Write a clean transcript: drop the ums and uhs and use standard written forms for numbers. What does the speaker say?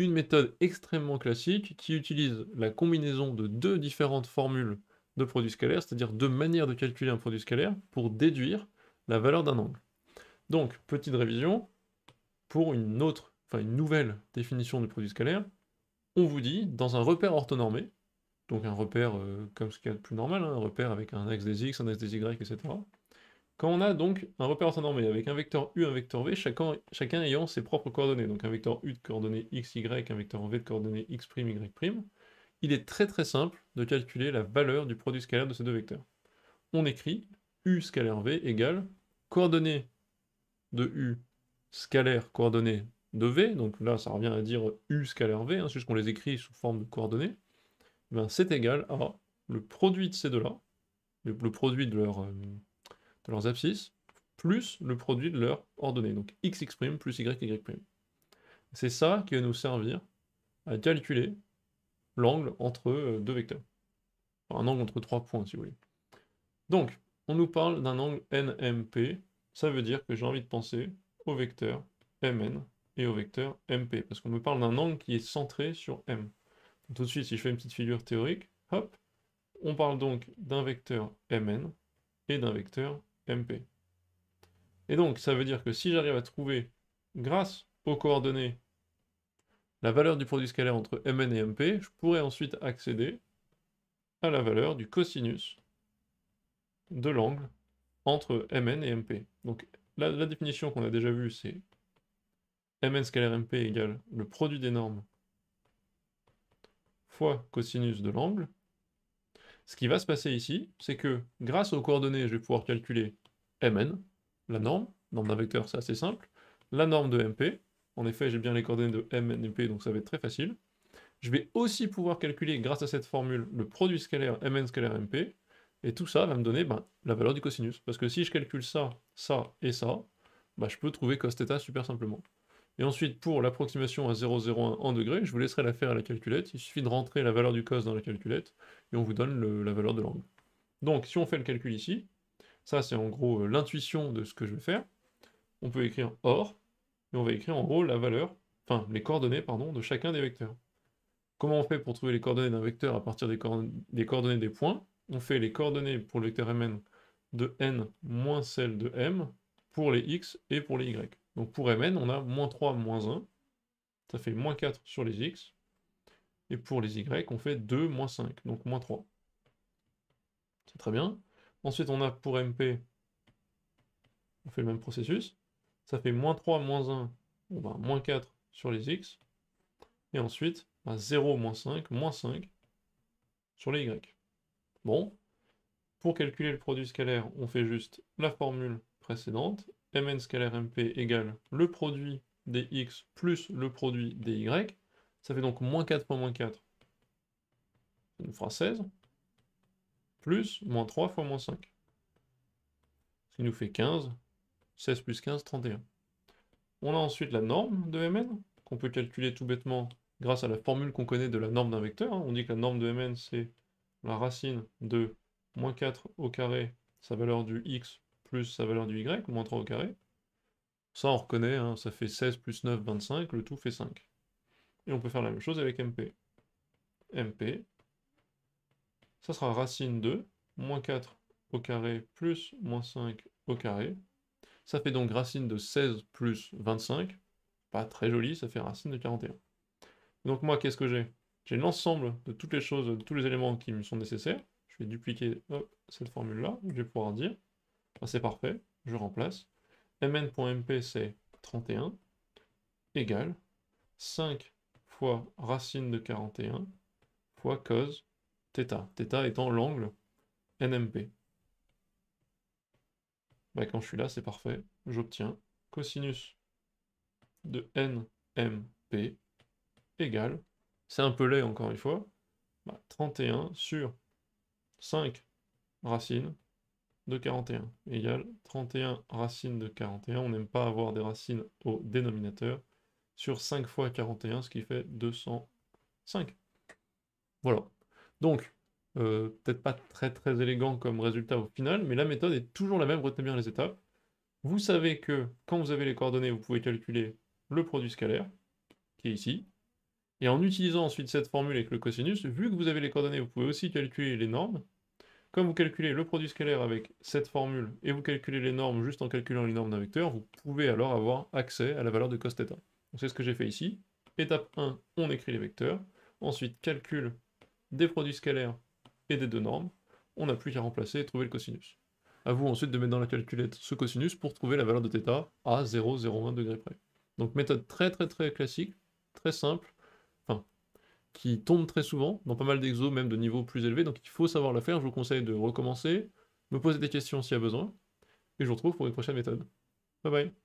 une méthode extrêmement classique qui utilise la combinaison de deux différentes formules de produits scalaires, c'est-à-dire deux manières de calculer un produit scalaire pour déduire la valeur d'un angle. Donc, petite révision, pour une nouvelle définition de produit scalaire, on vous dit, dans un repère orthonormé, donc un repère comme ce qu'il y a de plus normal, hein, un repère avec un axe des x, un axe des y, etc. Quand on a donc un repère orthonormé avec un vecteur u, un vecteur v, chacun ayant ses propres coordonnées, donc un vecteur u de coordonnées x, y, un vecteur v de coordonnées x', y', il est très très simple de calculer la valeur du produit scalaire de ces deux vecteurs. On écrit u scalaire v égale coordonnées de u scalaire coordonnées de v, donc là ça revient à dire u scalaire v, hein, c'est juste qu'on les écrit sous forme de coordonnées, ben, c'est égal à le produit de ces deux-là, le produit de leurs abscisses, plus le produit de leurs ordonnées, donc xx' plus y'. C'est ça qui va nous servir à calculer l'angle entre deux vecteurs. Enfin, un angle entre trois points, si vous voulez. Donc, on nous parle d'un angle NMP, ça veut dire que j'ai envie de penser au vecteur MN et au vecteur MP, parce qu'on me parle d'un angle qui est centré sur M. Donc, tout de suite, si je fais une petite figure théorique, hop, on parle donc d'un vecteur MN et d'un vecteur MP. Et donc, ça veut dire que si j'arrive à trouver, grâce aux coordonnées, la valeur du produit scalaire entre Mn et Mp, je pourrais ensuite accéder à la valeur du cosinus de l'angle entre Mn et Mp. Donc, la définition qu'on a déjà vue, c'est Mn scalaire Mp égale le produit des normes fois cosinus de l'angle. Ce qui va se passer ici, c'est que grâce aux coordonnées, je vais pouvoir calculer Mn, la norme d'un vecteur, c'est assez simple, la norme de Mp, en effet j'ai bien les coordonnées de Mn et Mp, donc ça va être très facile. Je vais aussi pouvoir calculer, grâce à cette formule, le produit scalaire Mn scalaire Mp, et tout ça va me donner la valeur du cosinus. Parce que si je calcule ça, ça et ça, je peux trouver cos θ super simplement. Et ensuite, pour l'approximation à 0,01 en degrés, je vous laisserai la faire à la calculette. Il suffit de rentrer la valeur du cos dans la calculette, et on vous donne la valeur de l'angle. Donc, si on fait le calcul ici, ça c'est en gros l'intuition de ce que je vais faire. On peut écrire OR, et on va écrire en gros la valeur, enfin les coordonnées, pardon, de chacun des vecteurs. Comment on fait pour trouver les coordonnées d'un vecteur à partir des coordonnées des points? On fait les coordonnées pour le vecteur Mn de n moins celles de M pour les x et pour les y. Donc pour Mn, on a moins 3, moins 1, ça fait moins 4 sur les x, et pour les y, on fait 2, moins 5, donc moins 3. C'est très bien. Ensuite, on a pour Mp, on fait le même processus, ça fait moins 3, moins 1, moins 4 sur les x, et ensuite, 0, moins 5 sur les y. Bon, pour calculer le produit scalaire, on fait juste la formule précédente, Mn scalaire Mp égale le produit des x plus le produit des y, ça fait donc moins 4 fois moins 4, ça nous fera 16, plus moins 3 fois moins 5, ce qui nous fait 15, 16 plus 15, 31. On a ensuite la norme de Mn, qu'on peut calculer tout bêtement grâce à la formule qu'on connaît de la norme d'un vecteur. On dit que la norme de Mn, c'est la racine de moins 4 au carré, sa valeur du x, plus sa valeur du y, moins 3 au carré. Ça, on reconnaît, hein, ça fait 16 plus 9, 25, le tout fait 5. Et on peut faire la même chose avec Mp. Mp, ça sera racine de moins 4 au carré plus moins 5 au carré. Ça fait donc racine de 16 plus 25. Pas très joli, ça fait racine de 41. Donc moi, qu'est-ce que j'ai? J'ai l'ensemble de toutes les choses, de tous les éléments qui me sont nécessaires. Je vais dupliquer cette formule-là. Je vais pouvoir dire, c'est parfait, je remplace. Mn.mp, c'est 31, égale 5 fois racine de 41 fois cos θ. θ étant l'angle NMP. Quand je suis là, c'est parfait. J'obtiens cosinus de NMP égale, c'est un peu laid encore une fois, 31 sur 5 racines de 41 égale 31 racines de 41. On n'aime pas avoir des racines au dénominateur sur 5 fois 41, ce qui fait 205. Voilà. Donc, peut-être pas très très élégant comme résultat au final, mais la méthode est toujours la même, retenez bien les étapes. Vous savez que quand vous avez les coordonnées, vous pouvez calculer le produit scalaire, qui est ici. Et en utilisant ensuite cette formule avec le cosinus, vu que vous avez les coordonnées, vous pouvez aussi calculer les normes. Comme vous calculez le produit scalaire avec cette formule et vous calculez les normes juste en calculant les normes d'un vecteur, vous pouvez alors avoir accès à la valeur de cos θ. Donc c'est ce que j'ai fait ici. Étape 1, on écrit les vecteurs. Ensuite, calcul des produits scalaires et des deux normes. On n'a plus qu'à remplacer et trouver le cosinus. A vous ensuite de mettre dans la calculette ce cosinus pour trouver la valeur de θ à 0,01 degrés près. Donc méthode très classique, très simple, enfin, qui tombe très souvent, dans pas mal d'exos, même de niveaux plus élevés, donc il faut savoir la faire, je vous conseille de recommencer, me poser des questions s'il y a besoin, et je vous retrouve pour une prochaine méthode. Bye bye.